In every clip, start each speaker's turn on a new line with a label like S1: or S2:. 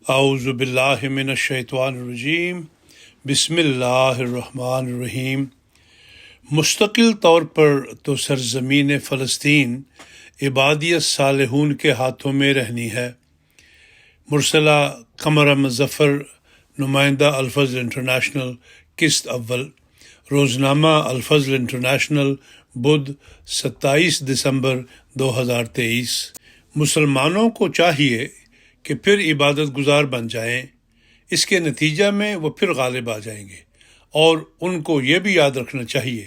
S1: اعوذ باللہ من الشیطان الرجیم، بسم اللہ الرحمن الرحیم۔ مستقل طور پر تو سرزمین فلسطین عبادیت صالحون کے ہاتھوں میں رہنی ہے۔ مرسلہ قمر مظفر، نمائندہ الفضل انٹرنیشنل، قسط اول، روزنامہ الفضل انٹرنیشنل، بدھ 27 دسمبر 2023۔ مسلمانوں کو چاہیے کہ پھر عبادت گزار بن جائیں، اس کے نتیجہ میں وہ پھر غالب آ جائیں گے، اور ان کو یہ بھی یاد رکھنا چاہیے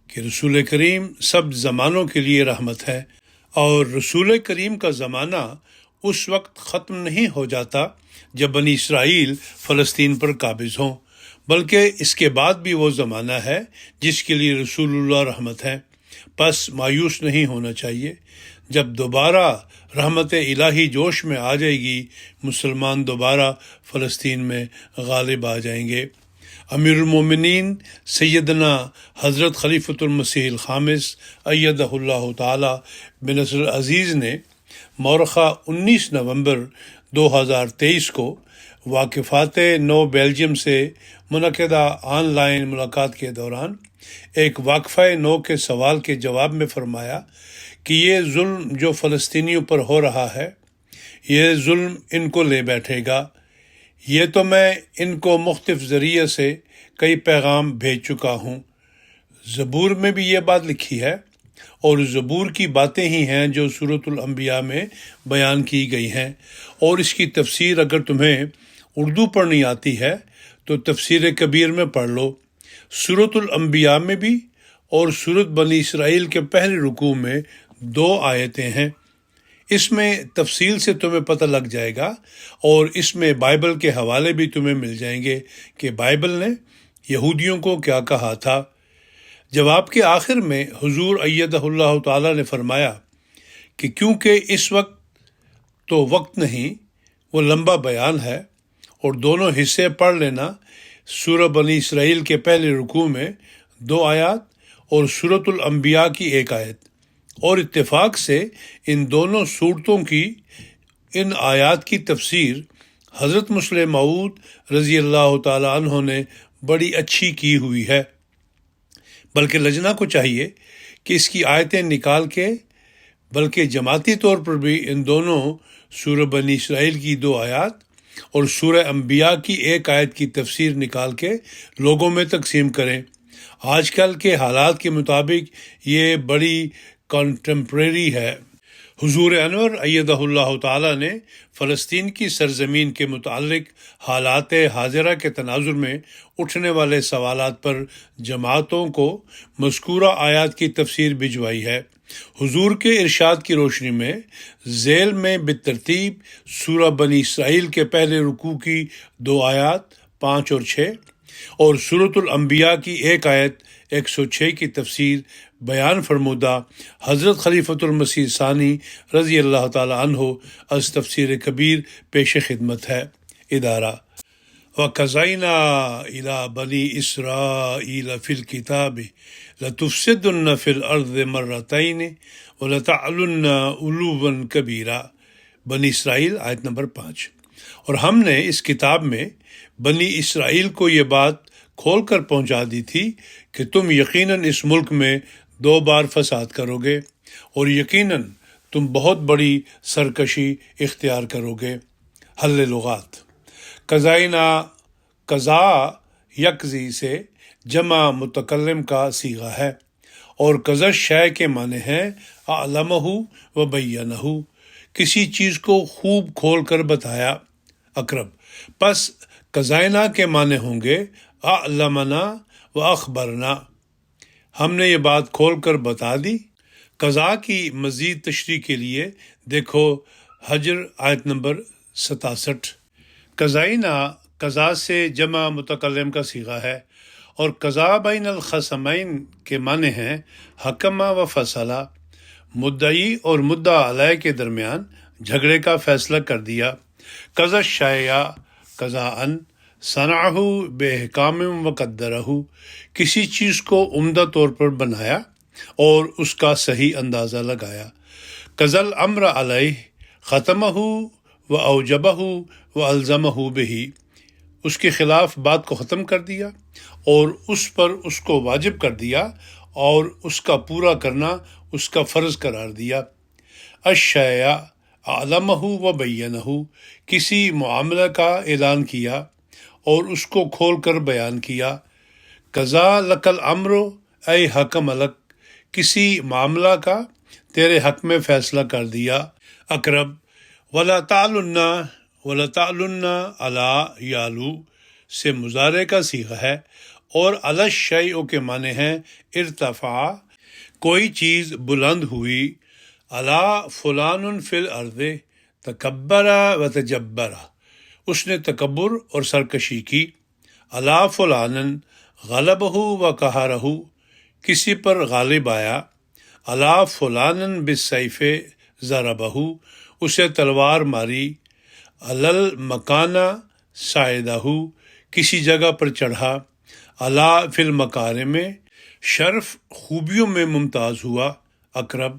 S1: کہ رسول کریم سب زمانوں کے لیے رحمت ہے، اور رسول کریم کا زمانہ اس وقت ختم نہیں ہو جاتا جب بنی اسرائیل فلسطین پر قابض ہوں، بلکہ اس کے بعد بھی وہ زمانہ ہے جس کے لیے رسول اللہ رحمت ہے۔ پس مایوس نہیں ہونا چاہیے۔ جب دوبارہ رحمت الہی جوش میں آ جائے گی، مسلمان دوبارہ فلسطین میں غالب آ جائیں گے۔ امیر المومنین سیدنا حضرت خلیفۃ المسیح الخامس ایدہ اللہ تعالی بنصر العزیز نے مورخہ 19 نومبر 2023 کو واقفات نو بیلجیم سے منعقدہ آن لائن ملاقات کے دوران ایک واقفہ نو کے سوال کے جواب میں فرمایا کہ یہ ظلم جو فلسطینیوں پر ہو رہا ہے، یہ ظلم ان کو لے بیٹھے گا۔ یہ تو میں ان کو مختلف ذریعے سے کئی پیغام بھیج چکا ہوں۔ زبور میں بھی یہ بات لکھی ہے، اور زبور کی باتیں ہی ہیں جو سورۃ الانبیاء میں بیان کی گئی ہیں، اور اس کی تفسیر اگر تمہیں اردو پڑھنی آتی ہے تو تفسیر کبیر میں پڑھ لو۔ سورۃ الانبیاء میں بھی اور سورۃ بنی اسرائیل کے پہلے رکوع میں 2 آیتیں ہیں۔ اس میں تفصیل سے تمہیں پتہ لگ جائے گا، اور اس میں بائبل کے حوالے بھی تمہیں مل جائیں گے کہ بائبل نے یہودیوں کو کیا کہا تھا۔ جواب کے آخر میں حضور ایدہ اللہ تعالیٰ نے فرمایا کہ کیونکہ اس وقت تو وقت نہیں، وہ لمبا بیان ہے، اور دونوں حصے پڑھ لینا، سورہ بنی اسرائیل کے پہلے رکوع میں 2 آیات اور سورۃ الانبیاء کی 1 آیت، اور اتفاق سے ان دونوں صورتوں کی ان آیات کی تفسیر حضرت مسلم موعود رضی اللہ تعالیٰ عنہ نے بڑی اچھی کی ہوئی ہے۔ بلکہ لجنا کو چاہیے کہ اس کی آیتیں نکال کے، بلکہ جماعتی طور پر بھی ان دونوں سورہ بنی اسرائیل کی 2 آیات اور سورہ انبیاء کی 1 آیت کی تفسیر نکال کے لوگوں میں تقسیم کریں۔ آج کل کے حالات کے مطابق یہ بڑی کنٹمپریری ہے۔ حضور انور ایدہ اللہ تعالیٰ نے فلسطین کی سرزمین کے متعلق حالات حاضرہ کے تناظر میں اٹھنے والے سوالات پر جماعتوں کو مذکورہ آیات کی تفسیر بھجوائی ہے۔ حضور کے ارشاد کی روشنی میں ذیل میں بالترتیب سورہ بنی اسرائیل کے پہلے رکوع کی 2 آیات 5 اور 6 اور سورۃ الانبیاء کی 1 آیت 106 کی تفسیر بیان فرمودہ حضرت خلیفۃ المسیح ثانی رضی اللہ تعالی عنہ از تفسیر کبیر پیش خدمت ہے۔ ادارہ وَقَضَيْنَا إِلَىٰ بَنِي إِسْرَائِيلَ فِي الْكِتَابِ لَتُفْسِدُنَّ فِي الْأَرْضِ مَرَّتَيْنِ وَلَتَعْلُنَّ عُلُوًّا كَبِيرًا، بنی اسرائیل آیت نمبر 5۔ اور ہم نے اس کتاب میں بنی اسرائیل کو یہ بات کھول کر پہنچا دی تھی کہ تم یقیناً اس ملک میں 2 بار فساد کرو گے، اور یقیناً تم بہت بڑی سرکشی اختیار کرو گے۔ حل لغات: قضائنا، قضا یقضی سے جمع متکلم کا صیغہ ہے، اور قضا شے کے معنی ہیں اعلمہ و بینہ، کسی چیز کو خوب کھول کر بتایا۔ اقرب، پس قضائنا کے معنی ہوں گے اعلمنا و اخبرنا، ہم نے یہ بات کھول کر بتا دی۔ قضا کی مزید تشریح کے لیے دیکھو حجر آیت نمبر 67۔ قضائنا قضا سے جمع متکلم کا صیغہ ہے، اور قضا بین الخصمین کے معنی ہیں حکمہ و فصلہ، مدعی اور مدعا علیہ کے درمیان جھگڑے کا فیصلہ کر دیا۔ قضا شیء قضاءً صنعہ بإحکام و قدرہ، کسی چیز کو عمدہ طور پر بنایا اور اس کا صحیح اندازہ لگایا۔ قضا الامر علیہ ختمہ وأوجبہ وألزمہ بہ، اس کے خلاف بات کو ختم کر دیا اور اس پر اس کو واجب کر دیا اور اس کا پورا کرنا اس کا فرض قرار دیا۔ الشیء علمہ و بینہ، کسی معاملہ کا اعلان کیا اور اس کو کھول کر بیان کیا۔ قضا لک الامر، اے حکم لک، کسی معاملہ کا تیرے حق میں فیصلہ کر دیا۔ اقرب ولا تعلن علی یالو سے مضارع کا صیغہ ہے اور علی الشیء کے معنی ہیں ارتفع، کوئی چیز بلند ہوئی۔ علی فلان فی الارض تکبر و تجبر، اس نے تکبر اور سرکشی کی۔ علی فلان غلبہ و قہرہ، کسی پر غالب آیا۔ علی فلان بالسیف ضربہ، اسے تلوار ماری۔ علی المکان صعدہ، کسی جگہ پر چڑھا۔ علی فی المکارم، شرف خوبیوں میں ممتاز ہوا۔ اقرب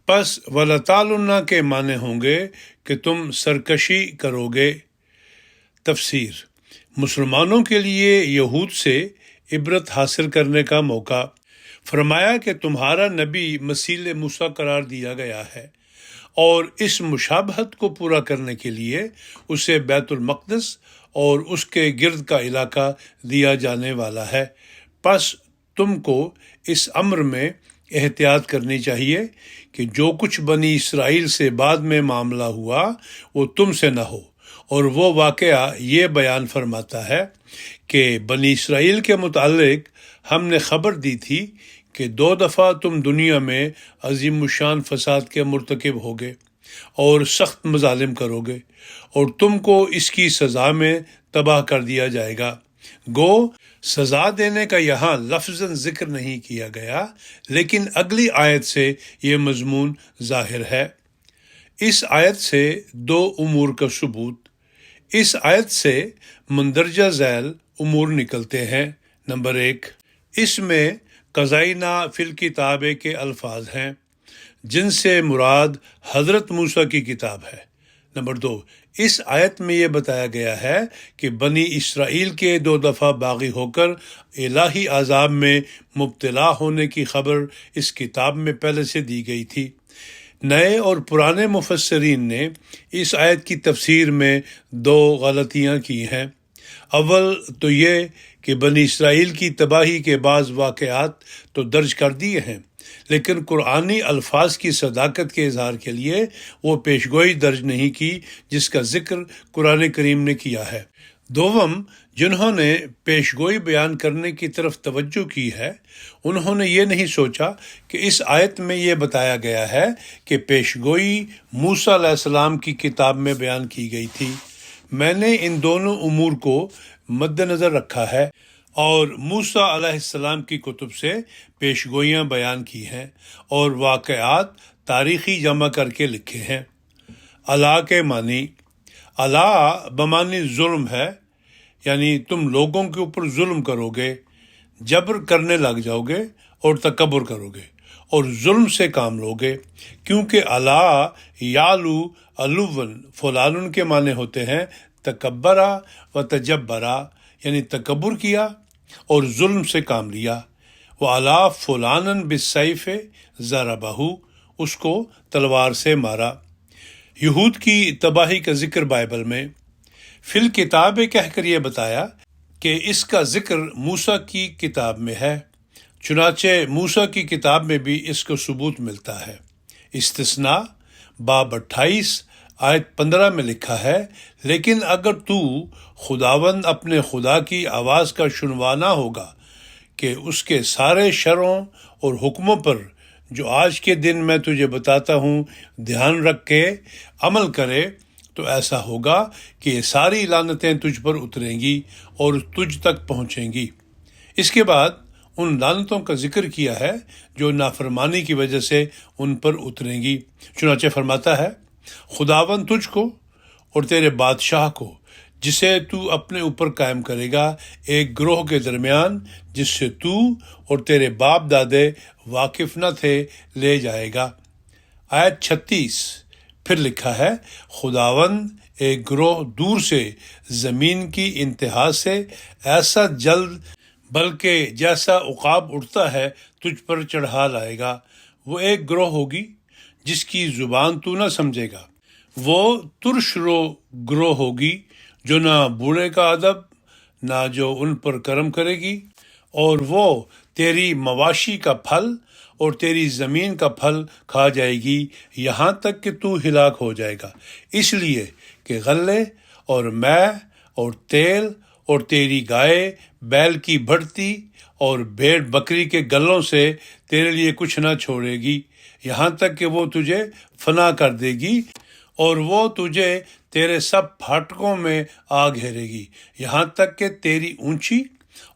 S1: پس ولتعلن کے معنی ہوں گے کہ تم سرکشی کرو گے۔ تفسیر: مسلمانوں کے لیے یہود سے عبرت حاصل کرنے کا موقع۔ فرمایا کہ تمہارا نبی مثیل موسیٰ قرار دیا گیا ہے اور اس مشابہت کو پورا کرنے کے لیے اسے بیت المقدس اور اس کے گرد کا علاقہ دیا جانے والا ہے۔ پس تم کو اس امر میں احتیاط کرنی چاہیے کہ جو کچھ بنی اسرائیل سے بعد میں معاملہ ہوا وہ تم سے نہ ہو۔ اور وہ واقعہ یہ بیان فرماتا ہے کہ بنی اسرائیل کے متعلق ہم نے خبر دی تھی کہ 2 دفعہ تم دنیا میں عظیم الشان فساد کے مرتکب ہوگے اور سخت مظالم کرو گے اور تم کو اس کی سزا میں تباہ کر دیا جائے گا۔ گو سزا دینے کا یہاں لفظاً ذکر نہیں کیا گیا، لیکن اگلی آیت سے یہ مضمون ظاہر ہے۔ اس آیت سے 2 امور کا ثبوت۔ اس آیت سے مندرجہ ذیل امور نکلتے ہیں۔ نمبر 1، اس میں قضینا فی الکتاب کے الفاظ ہیں جن سے مراد حضرت موسیٰ کی کتاب ہے۔ نمبر 2، اس آیت میں یہ بتایا گیا ہے کہ بنی اسرائیل کے 2 دفعہ باغی ہو کر الہی عذاب میں مبتلا ہونے کی خبر اس کتاب میں پہلے سے دی گئی تھی۔ نئے اور پرانے مفسرین نے اس آیت کی تفسیر میں 2 غلطیاں کی ہیں۔ اول تو یہ کہ بنی اسرائیل کی تباہی کے بعض واقعات تو درج کر دیے ہیں، لیکن قرآنی الفاظ کی صداقت کے اظہار کے لیے وہ پیشگوئی درج نہیں کی جس کا ذکر قرآن کریم نے کیا ہے۔ دوم، جنہوں نے پیشگوئی بیان کرنے کی طرف توجہ کی ہے انہوں نے یہ نہیں سوچا کہ اس آیت میں یہ بتایا گیا ہے کہ پیشگوئی موسیٰ علیہ السلام کی کتاب میں بیان کی گئی تھی۔ میں نے ان دونوں امور کو مد نظر رکھا ہے اور موسیٰ علیہ السلام کی کتب سے پیشگوئیاں بیان کی ہیں اور واقعات تاریخی جمع کر کے لکھے ہیں۔ الا کے معنی، الا بمعنی ظلم ہے، یعنی تم لوگوں کے اوپر ظلم کرو گے، جبر کرنے لگ جاؤ گے اور تکبر کرو گے اور ظلم سے کام لو گے، کیونکہ الا یالو علون فلان کے معنی ہوتے ہیں تکبرا و تجبرا، یعنی تکبر کیا اور ظلم سے کام لیا۔ وَعَلَىٰ فُلَانًا بِالسَّيْفِ ضَرَبَهُ، اس کو تلوار سے مارا۔ یہود کی تباہی کا ذکر بائبل میں فی الکتاب کہہ کر یہ بتایا کہ اس کا ذکر موسیٰ کی کتاب میں ہے، چنانچہ موسیٰ کی کتاب میں بھی اس کو ثبوت ملتا ہے۔ استثناء باب 28 آیت 15 میں لکھا ہے، لیکن اگر تو خداوند اپنے خدا کی آواز کا شنوانا ہوگا کہ اس کے سارے شرعوں اور حکموں پر جو آج کے دن میں تجھے بتاتا ہوں دھیان رکھ کے عمل کرے، تو ایسا ہوگا کہ یہ ساری لعنتیں تجھ پر اتریں گی اور تجھ تک پہنچیں گی۔ اس کے بعد ان لعنتوں کا ذکر کیا ہے جو نافرمانی کی وجہ سے ان پر اتریں گی۔ چنانچہ فرماتا ہے، خداوند تجھ کو اور تیرے بادشاہ کو جسے تو اپنے اوپر قائم کرے گا ایک گروہ کے درمیان جس سے تو اور تیرے باپ دادے واقف نہ تھے لے جائے گا۔ آیت 36 پھر لکھا ہے، خداوند ایک گروہ دور سے زمین کی انتہا سے ایسا جلد بلکہ جیسا عقاب اٹھتا ہے تجھ پر چڑھا لائے گا۔ وہ ایک گروہ ہوگی جس کی زبان تو نہ سمجھے گا۔ وہ ترش رو گروہ ہوگی جو نہ بوڑھے کا ادب نہ جو ان پر کرم کرے گی، اور وہ تیری مواشی کا پھل اور تیری زمین کا پھل کھا جائے گی یہاں تک کہ تو ہلاک ہو جائے گا، اس لیے کہ غلے اور مے اور تیل اور تیری گائے بیل کی بڑھتی اور بھیڑ بکری کے گلوں سے تیرے لیے کچھ نہ چھوڑے گی، یہاں تک کہ وہ تجھے فنا کر دے گی، اور وہ تجھے تیرے سب پھاٹکوں میں آ گھیرے گی، یہاں تک کہ تیری اونچی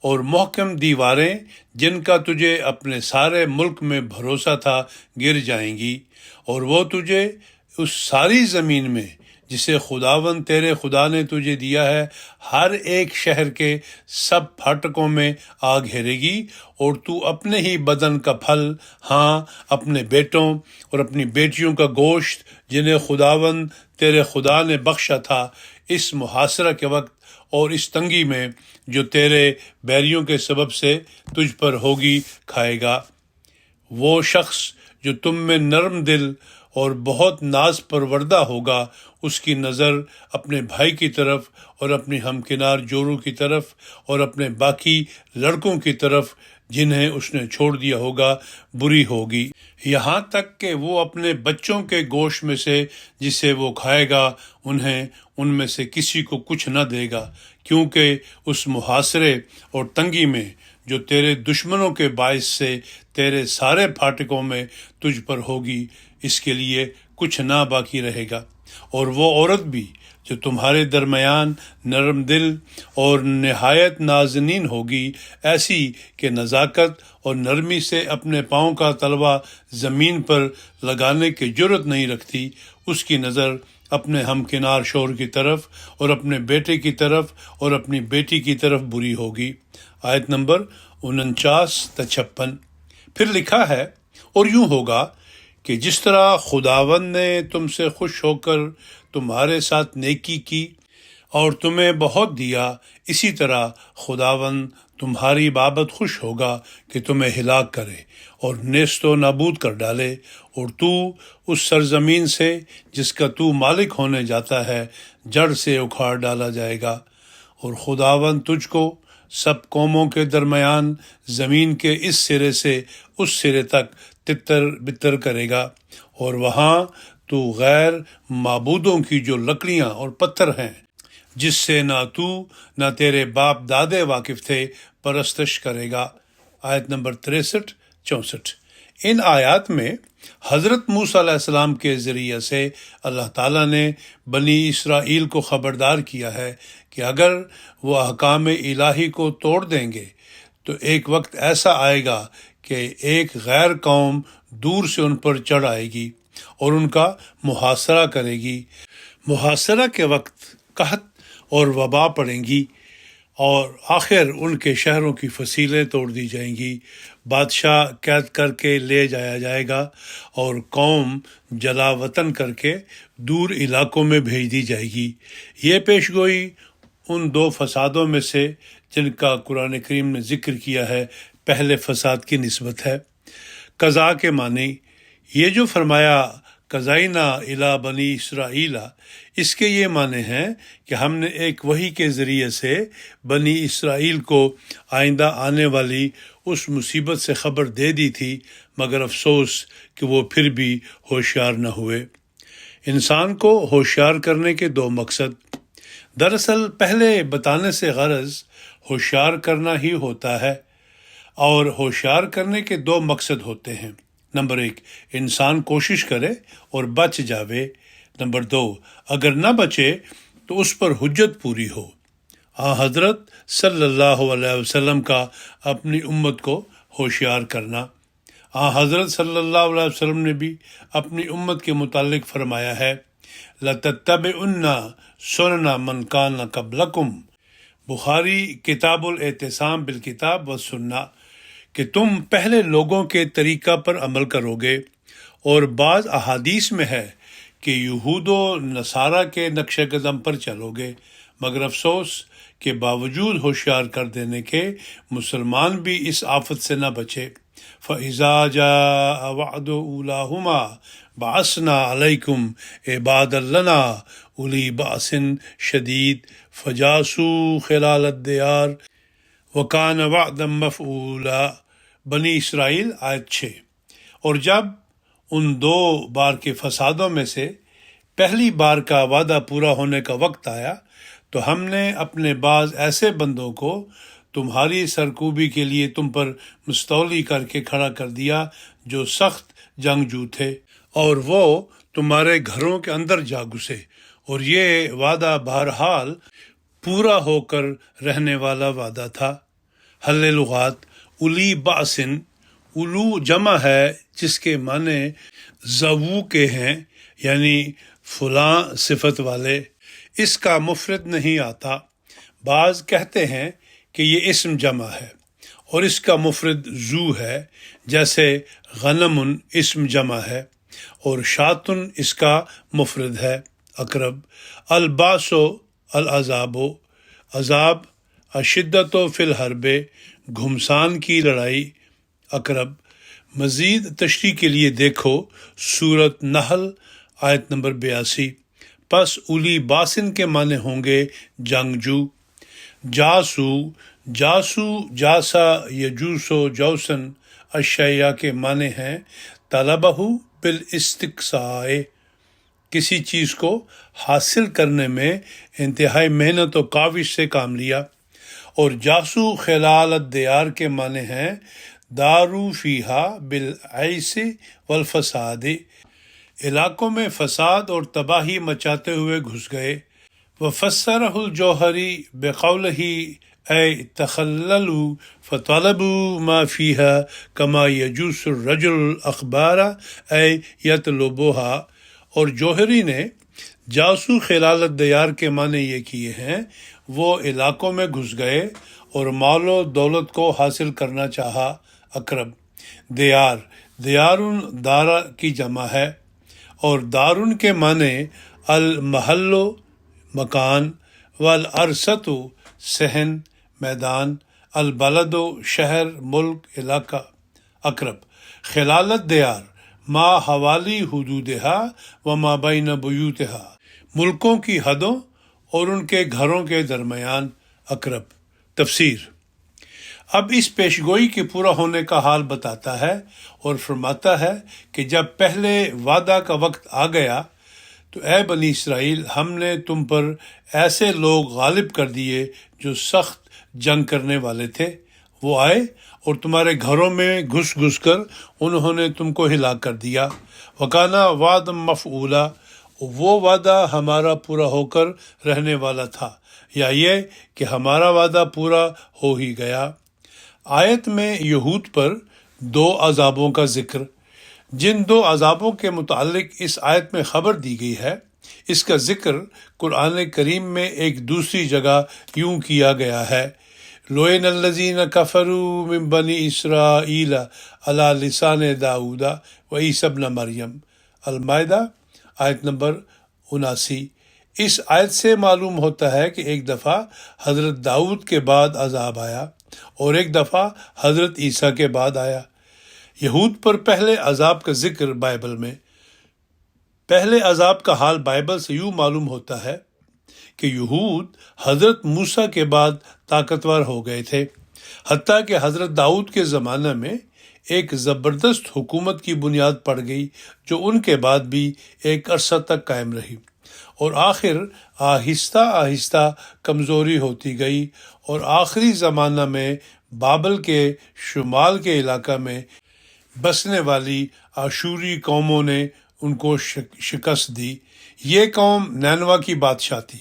S1: اور محکم دیواریں جن کا تجھے اپنے سارے ملک میں بھروسہ تھا گر جائیں گی، اور وہ تجھے اس ساری زمین میں جسے خداوند تیرے خدا نے تجھے دیا ہے ہر ایک شہر کے سب پھاٹکوں میں آ گھیرے گی، اور تو اپنے ہی بدن کا پھل، ہاں اپنے بیٹوں اور اپنی بیٹیوں کا گوشت جنہیں خداوند تیرے خدا نے بخشا تھا اس محاصرہ کے وقت اور اس تنگی میں جو تیرے بیریوں کے سبب سے تجھ پر ہوگی کھائے گا۔ وہ شخص جو تم میں نرم دل اور بہت ناز پروردہ ہوگا، اس کی نظر اپنے بھائی کی طرف اور اپنی ہمکنار جوروں کی طرف اور اپنے باقی لڑکوں کی طرف جنہیں اس نے چھوڑ دیا ہوگا بری ہوگی، یہاں تک کہ وہ اپنے بچوں کے گوشت میں سے جسے وہ کھائے گا انہیں ان میں سے کسی کو کچھ نہ دے گا، کیونکہ اس محاصرے اور تنگی میں جو تیرے دشمنوں کے باعث سے تیرے سارے پھاٹکوں میں تجھ پر ہوگی اس کے لیے کچھ نہ باقی رہے گا۔ اور وہ عورت بھی جو تمہارے درمیان نرم دل اور نہایت نازنین ہوگی، ایسی کہ نزاکت اور نرمی سے اپنے پاؤں کا تلوا زمین پر لگانے کی جرت نہیں رکھتی، اس کی نظر اپنے ہمکنار شوہر کی طرف اور اپنے بیٹے کی طرف اور اپنی بیٹی کی طرف بری ہوگی۔ آیت نمبر 49-56۔ پھر لکھا ہے، اور یوں ہوگا کہ جس طرح خداوند نے تم سے خوش ہو کر تمہارے ساتھ نیکی کی اور تمہیں بہت دیا، اسی طرح خداوند تمہاری بابت خوش ہوگا کہ تمہیں ہلاک کرے اور نیست و نابود کر ڈالے، اور تو اس سرزمین سے جس کا تو مالک ہونے جاتا ہے جڑ سے اکھاڑ ڈالا جائے گا، اور خداوند تجھ کو سب قوموں کے درمیان زمین کے اس سرے سے اس سرے تک تتر بتر کرے گا، اور وہاں تو غیر معبودوں کی جو لکڑیاں اور پتھر ہیں جس سے نہ تو نہ تیرے باپ دادے واقف تھے پرستش کرے گا۔ آیت نمبر 63-64۔ ان آیات میں حضرت موسیٰ علیہ السلام کے ذریعے سے اللہ تعالیٰ نے بنی اسرائیل کو خبردار کیا ہے کہ اگر وہ احکام الہی کو توڑ دیں گے تو ایک وقت ایسا آئے گا کہ ایک غیر قوم دور سے ان پر چڑھ آئے گی اور ان کا محاصرہ کرے گی۔ محاصرہ کے وقت قحط اور وبا پڑیں گی، اور آخر ان کے شہروں کی فصیلیں توڑ دی جائیں گی، بادشاہ قید کر کے لے جایا جائے گا، اور قوم جلا وطن کر کے دور علاقوں میں بھیج دی جائے گی۔ یہ پیشگوئی ان دو فسادوں میں سے جن کا قرآن کریم نے ذکر کیا ہے پہلے فساد کی نسبت ہے۔ قضاء کے معنی، یہ جو فرمایا قضائنا الی بنی اسرائیل، اس کے یہ معنی ہیں کہ ہم نے ایک وحی کے ذریعے سے بنی اسرائیل کو آئندہ آنے والی اس مصیبت سے خبر دے دی تھی، مگر افسوس کہ وہ پھر بھی ہوشیار نہ ہوئے۔ انسان کو ہوشیار کرنے کے دو مقصد، دراصل پہلے بتانے سے غرض ہوشیار کرنا ہی ہوتا ہے، اور ہوشیار کرنے کے دو مقصد ہوتے ہیں۔ نمبر 1، انسان کوشش کرے اور بچ جاوے۔ نمبر 2، اگر نہ بچے تو اس پر حجت پوری ہو۔ حضرت صلی اللہ علیہ وسلم کا اپنی امت کو ہوشیار کرنا۔ حضرت صلی اللہ علیہ وسلم نے بھی اپنی امت کے متعلق فرمایا ہے، لَتَتَّبِعُنَّ سُنَنَ مَنْ كَانَ قَبْلَكُمْ، بخاری کتاب الاعتصام بالکتاب والسنہ، کہ تم پہلے لوگوں کے طریقہ پر عمل کرو گے، اور بعض احادیث میں ہے کہ یہود و نصارہ کے نقش قدم پر چلو گے، مگر افسوس کہ باوجود ہوشیار کر دینے کے مسلمان بھی اس آفت سے نہ بچے۔ فَإِذَا جَاءَ وَعْدُ أُولَاهُمَا بَعَثْنَا عَلَيْكُمْ عِبَادًا لَنَا أُولِي بَأْسٍ شَدِيدٍ فَجَاسُوا خِلَالَ الدِّيَارِ وَكَانَ وَعْدًا مَفْعُولًا۔ بنی اسرائیل آیت 6۔ اور جب ان دو بار کے فسادوں میں سے پہلی بار کا وعدہ پورا ہونے کا وقت آیا تو ہم نے اپنے بعض ایسے بندوں کو تمہاری سرکوبی کے لیے تم پر مستولی کر کے کھڑا کر دیا جو سخت جنگجو تھے، اور وہ تمہارے گھروں کے اندر جا گھسے، اور یہ وعدہ بہرحال پورا ہو کر رہنے والا وعدہ تھا۔ حل لغات، اولی باسن، اولو جمع ہے جس کے معنی ذو کے ہیں، یعنی فلاں صفت والے، اس کا مفرد نہیں آتا۔ بعض کہتے ہیں کہ یہ اسم جمع ہے اور اس کا مفرد ذو ہے، جیسے غنم اسم جمع ہے اور شاتن اس کا مفرد ہے۔ اقرب، الباس و العذاب، عذاب، اشدت و فی الحرب، گھمسان کی لڑائی۔ اقرب۔ مزید تشریح کے لیے دیکھو سورۃ نحل آیت نمبر 82۔ پس اولی باسن کے معنی ہوں گے جنگجو۔ جاسو، جاسو، جاسا، یجوسو، جوسن، اشیاء کے معنی ہیں طلبہ بالاستقصاء، کسی چیز کو حاصل کرنے میں انتہائی محنت و کاوش سے کام لیا۔ اور جاسو خلال الدیار کے معنی ہیں دارو فیہا بالعیس والفساد، علاقوں میں فساد اور تباہی مچاتے ہوئے گھس گئے۔ وفسرہ الجوہری بقولہ اے تخللوا فطلبوا ما فیہا کما یجوس الرجل الاخبار اے یطلبوہا، اور جوہری نے جاسو خلال الدیار کے معنی یہ کیے ہیں وہ علاقوں میں گھس گئے اور مال و دولت کو حاصل کرنا چاہا۔ اقرب۔ دیار، دیارن دارا کی جمع ہے، اور دارن کے معنی المحل مکان، والارست صحن میدان، البلد شہر ملک علاقہ۔ اقرب۔ خلالت دیار ما حوالی حدودہا وما بین بیوتہا، ملکوں کی حدوں اور ان کے گھروں کے درمیان۔ اقرب۔ تفسیر۔ اب اس پیشگوئی کے پورا ہونے کا حال بتاتا ہے اور فرماتا ہے کہ جب پہلے وعدہ کا وقت آ گیا تو اے بنی اسرائیل، ہم نے تم پر ایسے لوگ غالب کر دیے جو سخت جنگ کرنے والے تھے، وہ آئے اور تمہارے گھروں میں گھس گھس کر انہوں نے تم کو ہلاک کر دیا۔ وکانا وعد مفعولا، وہ وعدہ ہمارا پورا ہو کر رہنے والا تھا، یا یہ کہ ہمارا وعدہ پورا ہو ہی گیا۔ آیت میں یہود پر دو عذابوں کا ذکر، جن دو عذابوں کے متعلق اس آیت میں خبر دی گئی ہے، اس کا ذکر قرآن کریم میں ایک دوسری جگہ یوں کیا گیا ہے: لعن الذین کفروا من بنی اسرائیل علی لسان داؤد و عیسی ابن مریم، المائدہ آیت نمبر 79۔ اس آیت سے معلوم ہوتا ہے کہ ایک دفعہ حضرت داؤد کے بعد عذاب آیا اور ایک دفعہ حضرت عیسیٰ کے بعد آیا۔ یہود پر پہلے عذاب کا ذکر بائبل میں، پہلے عذاب کا حال بائبل سے یوں معلوم ہوتا ہے کہ یہود حضرت موسیٰ کے بعد طاقتور ہو گئے تھے، حتیٰ کہ حضرت داؤد کے زمانہ میں ایک زبردست حکومت کی بنیاد پڑ گئی جو ان کے بعد بھی ایک عرصہ تک قائم رہی، اور آخر آہستہ آہستہ کمزوری ہوتی گئی، اور آخری زمانہ میں بابل کے شمال کے علاقہ میں بسنے والی آشوری قوموں نے ان کو شکست دی۔ یہ قوم نینوا کی بادشاہ تھی،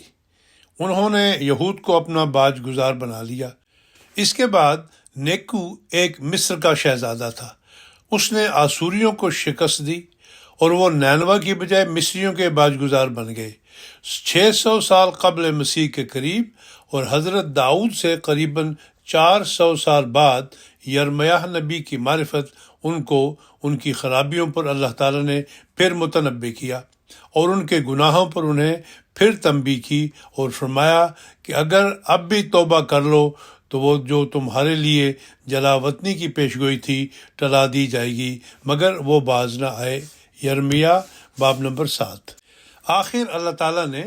S1: انہوں نے یہود کو اپنا باج گزار بنا لیا۔ اس کے بعد نیکو ایک مصر کا شہزادہ تھا، اس نے آسوریوں کو شکست دی اور وہ نینوا کی بجائے مصریوں کے باج گزار بن گئے۔ 600 سال قبل مسیح کے قریب اور حضرت داؤد سے قریباً 400 سال بعد یرمیاہ نبی کی معرفت ان کو ان کی خرابیوں پر اللہ تعالیٰ نے پھر متنبع کیا۔ اور ان کے گناہوں پر انہیں پھر تنبیہ کی اور فرمایا کہ اگر اب بھی توبہ کر لو تو وہ جو تمہارے لیے جلا وطنی کی پیشگوئی تھی ٹلا دی جائے گی مگر وہ باز نہ آئے۔ یرمیہ باب نمبر 7۔ آخر اللہ تعالیٰ نے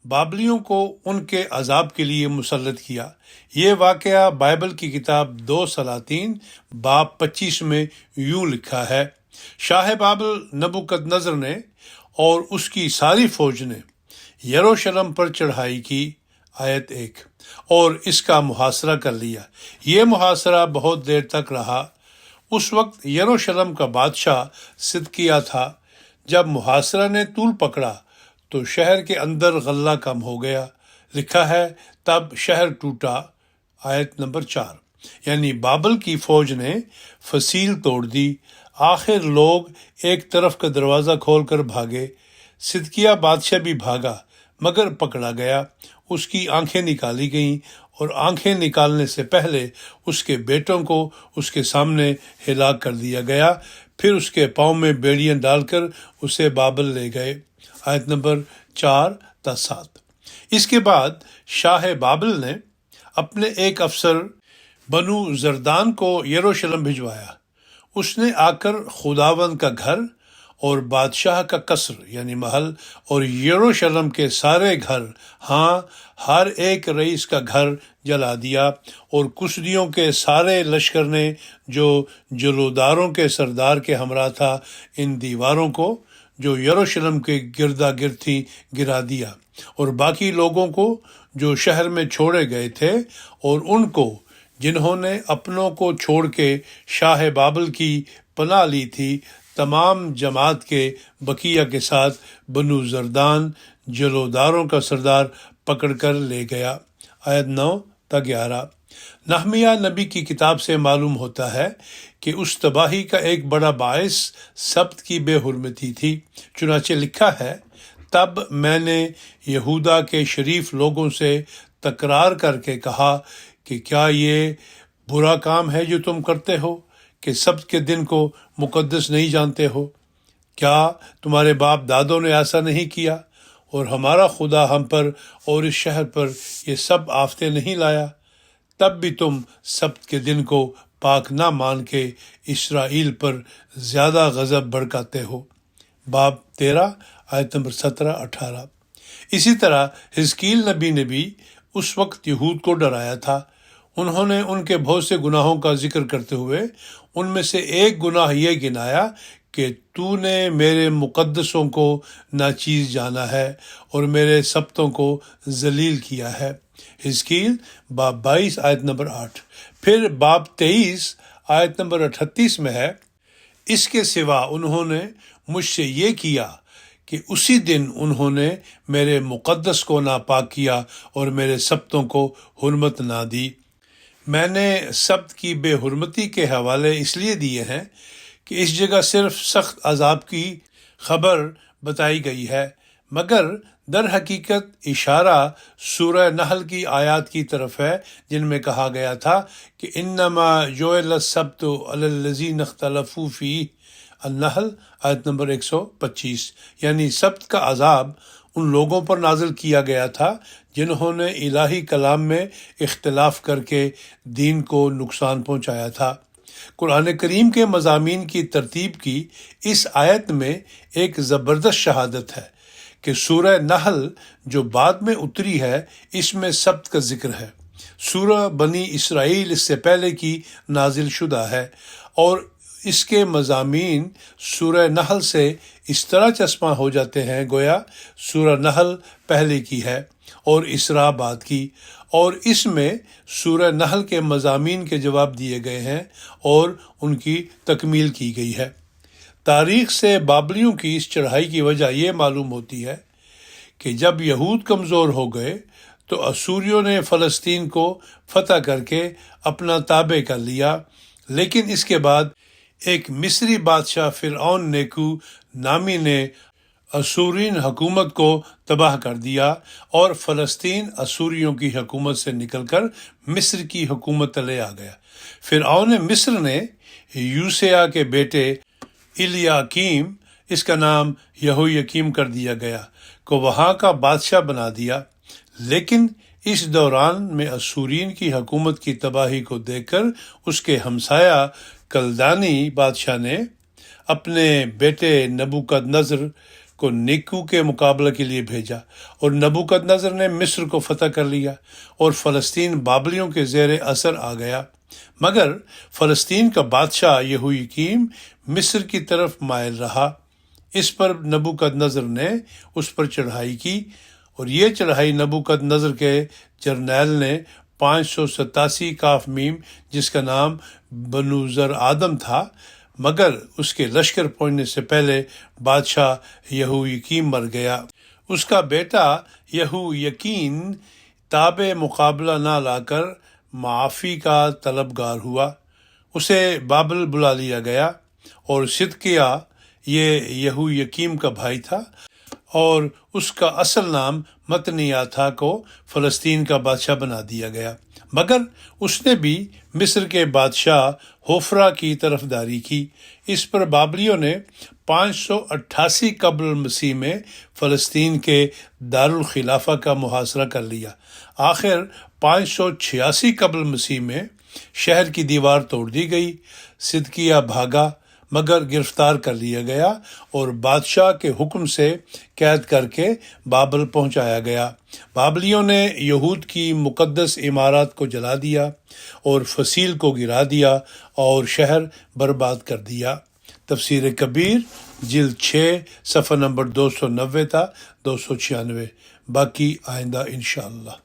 S1: بابلیوں کو ان کے عذاب کے لیے مسلط کیا۔ یہ واقعہ بائبل کی کتاب 2 سلاطین باب 25 میں یوں لکھا ہے، شاہ بابل نبوکد نظر نے اور اس کی ساری فوج نے یروشلم پر چڑھائی کی، آیت 1، اور اس کا محاصرہ کر لیا۔ یہ محاصرہ بہت دیر تک رہا۔ اس وقت یروشلم کا بادشاہ صدقیہ تھا۔ جب محاصرہ نے طول پکڑا تو شہر کے اندر غلہ کم ہو گیا۔ لکھا ہے تب شہر ٹوٹا، آیت نمبر 4، یعنی بابل کی فوج نے فصیل توڑ دی۔ آخر لوگ ایک طرف کا دروازہ کھول کر بھاگے۔ صدقیہ بادشاہ بھی بھاگا مگر پکڑا گیا۔ اس کی آنکھیں نکالی گئیں اور آنکھیں نکالنے سے پہلے اس کے بیٹوں کو اس کے سامنے ہلاک کر دیا گیا۔ پھر اس کے پاؤں میں بیڑیاں ڈال کر اسے بابل لے گئے، آیت نمبر 4 تا 7۔ اس کے بعد شاہ بابل نے اپنے ایک افسر بنو زردان کو یروشلم بھجوایا۔ اس نے آ کر خداوند کا گھر اور بادشاہ کا قصر یعنی محل اور یروشلم کے سارے گھر، ہاں ہر ایک رئیس کا گھر جلا دیا، اور کشتیوں کے سارے لشکر نے جو جلوداروں کے سردار کے ہمراہ تھا ان دیواروں کو جو یروشلم کے گردا گرد تھی گرا دیا، اور باقی لوگوں کو جو شہر میں چھوڑے گئے تھے اور ان کو جنہوں نے اپنوں کو چھوڑ کے شاہ بابل کی پناہ لی تھی، تمام جماعت کے بقیہ کے ساتھ بنو زردان جلوداروں کا سردار پکڑ کر لے گیا، آیت 9 تا 11۔ نحمیہ نبی کی کتاب سے معلوم ہوتا ہے کہ اس تباہی کا ایک بڑا باعث سبت کی بے حرمتی تھی۔ چنانچہ لکھا ہے تب میں نے یہودا کے شریف لوگوں سے تکرار کر کے کہا کہ کیا یہ برا کام ہے جو تم کرتے ہو کہ سبت کے دن کو مقدس نہیں جانتے ہو؟ کیا تمہارے باپ دادوں نے ایسا نہیں کیا؟ اور ہمارا خدا ہم پر اور اس شہر پر یہ سب آفتیں نہیں لایا؟ تب بھی تم سبت کے دن کو پاک نہ مان کے اسرائیل پر زیادہ غضب بھڑکاتے ہو۔ باب 13 آیت نمبر 17-18۔ اسی طرح حزقیل نبی نے بھی اس وقت یہود کو ڈرایا تھا۔ انہوں نے ان کے بہت سے گناہوں کا ذکر کرتے ہوئے ان میں سے ایک گناہ یہ گنایا کہ تو نے میرے مقدسوں کو ناچیز جانا ہے اور میرے سبتوں کو ذلیل کیا ہے۔ حزقیل باب 22 آیت نمبر 8۔ پھر باب 23 آیت نمبر 38 میں ہے، اس کے سوا انہوں نے مجھ سے یہ کیا کہ اسی دن انہوں نے میرے مقدس کو ناپاک کیا اور میرے سبتوں کو حرمت نہ دی۔ میں نے سبت کی بے حرمتی کے حوالے اس لیے دیے ہیں کہ اس جگہ صرف سخت عذاب کی خبر بتائی گئی ہے، مگر در حقیقت اشارہ سورہ نحل کی آیات کی طرف ہے جن میں کہا گیا تھا کہ انما جعل السبت علی الذین اختلفوا فیہ، النحل آیت نمبر 125، یعنی سبت کا عذاب ان لوگوں پر نازل کیا گیا تھا جنہوں نے الہی کلام میں اختلاف کر کے دین کو نقصان پہنچایا تھا۔ قرآن کریم کے مضامین کی ترتیب کی اس آیت میں ایک زبردست شہادت ہے کہ سورہ نحل جو بعد میں اتری ہے اس میں سبت کا ذکر ہے۔ سورہ بنی اسرائیل اس سے پہلے کی نازل شدہ ہے اور اس کے مضامین سورہ نحل سے اس طرح چسپاں ہو جاتے ہیں گویا سورہ نحل پہلے کی ہے اور اسراء بعد کی، اور اس میں سورہ نحل کے مضامین کے جواب دیے گئے ہیں اور ان کی تکمیل کی گئی ہے۔ تاریخ سے بابلیوں کی اس چڑھائی کی وجہ یہ معلوم ہوتی ہے کہ جب یہود کمزور ہو گئے تو اسوریوں نے فلسطین کو فتح کر کے اپنا تابع کر لیا، لیکن اس کے بعد ایک مصری بادشاہ فرعون نیکو نامی نے اسورین حکومت کو تباہ کر دیا اور فلسطین اسوریوں کی حکومت سے نکل کر مصر کی حکومت تلے آ گیا۔ فرعون مصر نے یوسیہ کے بیٹے الیاکیم اس کا نام یہویکیم کر دیا گیا، کو وہاں کا بادشاہ بنا دیا۔ لیکن اس دوران میں اسورین کی حکومت کی تباہی کو دیکھ کر اس کے ہمسایہ کلدانی بادشاہ نے اپنے بیٹے نبوکدنضر کو نیکو کے مقابلہ کے لیے بھیجا، اور نبوکدنضر نے مصر کو فتح کر لیا اور فلسطین بابلیوں کے زیر اثر آ گیا۔ مگر فلسطین کا بادشاہ یہویکیم مصر کی طرف مائل رہا۔ اس پر نبوکدنضر نے اس پر چڑھائی کی، اور یہ چڑھائی نبوکدنضر کے جرنیل نے 587 کاف میم جس کا نام بنو زر آدم تھا، مگر اس کے لشکر پہنچنے سے پہلے بادشاہ یہویکیم مر گیا۔ اس کا بیٹا یہویکین تاب مقابلہ نہ لا کر معافی کا طلبگار ہوا، اسے بابل بلا لیا گیا، اور صدقیہ یہ یہویکیم کا بھائی تھا، اور اس کا اصل نام متنیہ تھا کو فلسطین کا بادشاہ بنا دیا گیا۔ مگر اس نے بھی مصر کے بادشاہ ہوفرا کی طرفداری کی۔ اس پر بابلیوں نے 588 قبل مسیح میں فلسطین کے دارالخلافہ کا محاصرہ کر لیا۔ آخر 586 قبل مسیح میں شہر کی دیوار توڑ دی گئی۔ صدقیہ بھاگا، مگر گرفتار کر لیا گیا اور بادشاہ کے حکم سے قید کر کے بابل پہنچایا گیا۔ بابلیوں نے یہود کی مقدس عمارات کو جلا دیا اور فصیل کو گرا دیا اور شہر برباد کر دیا۔ تفسیر کبیر جلد 6 صفحہ نمبر 290 تا 296۔ باقی آئندہ انشاءاللہ۔